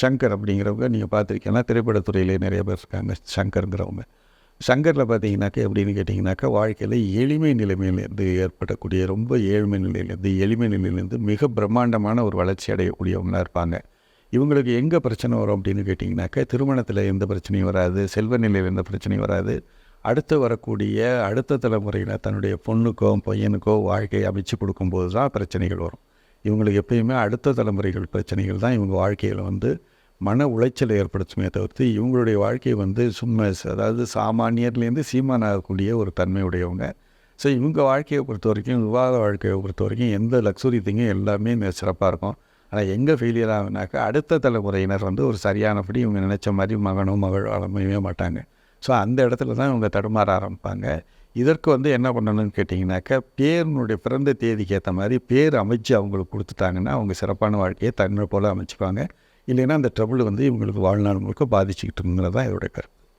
சங்கர் அப்படிங்கிறவங்க நீங்கள் பார்த்துருக்கீங்கன்னா திரைப்படத்துறையிலே நிறைய பேர் இருக்காங்க சங்கருங்கிறவங்க. சங்கரில் பார்த்தீங்கன்னாக்கா எப்படின்னு கேட்டிங்கனாக்கா, வாழ்க்கையில் எளிமை நிலைமையிலேருந்து ஏற்படக்கூடிய ரொம்ப ஏழ்மை நிலையிலேருந்து எளிமை நிலையிலேருந்து மிக பிரம்மாண்டமான ஒரு வளர்ச்சி அடையக்கூடியவங்களாக இருப்பாங்க. இவங்களுக்கு எங்கே பிரச்சனை வரும் அப்படின்னு கேட்டிங்கனாக்கா, திருமணத்தில் எந்த பிரச்சனையும் வராது, செல்வ நிலையில் எந்த பிரச்சனையும் வராது. அடுத்து வரக்கூடிய அடுத்த தலைமுறையில் தன்னுடைய பொண்ணுக்கோ பையனுக்கோ வாழ்க்கையை அமைச்சு கொடுக்கும்போது தான் பிரச்சனைகள் வரும். இவங்களுக்கு எப்பயுமே அடுத்த தலைமுறைகள் பிரச்சனைகள் தான் இவங்க வாழ்க்கையில் மன உளைச்சலை ஏற்படுத்துமே தவிர்த்து இவங்களுடைய வாழ்க்கையை சும்மா அதாவது சாமானியர்லேருந்து சீமானாகக்கூடிய ஒரு தன்மையுடையவங்க. ஸோ இவங்க வாழ்க்கையை பொறுத்த வரைக்கும், விவாத வாழ்க்கையை பொறுத்த வரைக்கும் எந்த லக்ஸுரி திங்கும் எல்லாமே சிறப்பாக இருக்கும். ஆனால் எங்கே ஃபெயிலியர் ஆகுனாக்கா, அடுத்த தலைமுறையினர் ஒரு சரியானபடி இவங்க நினச்ச மாதிரி மகனோ மகளோ அமையவே மாட்டாங்க. ஸோ அந்த இடத்துல தான் இவங்க தடுமாற ஆரம்பிப்பாங்க. இதற்கு என்ன பண்ணணும்னு கேட்டிங்கனாக்கா, பேருனுடைய பிறந்த தேதிக்கு ஏற்ற மாதிரி பேர் அமைச்சு அவங்களுக்கு கொடுத்துட்டாங்கன்னா அவங்க சிறப்பான வாழ்க்கையை தன்னை போல் அமைச்சுப்பாங்க. இல்லைன்னா அந்த ட்ரபிள் இவங்களுக்கு வாழ்நாள் முழுக்க பாதிச்சுக்கிட்டு இருந்தது தான் இதோடைய கருத்து.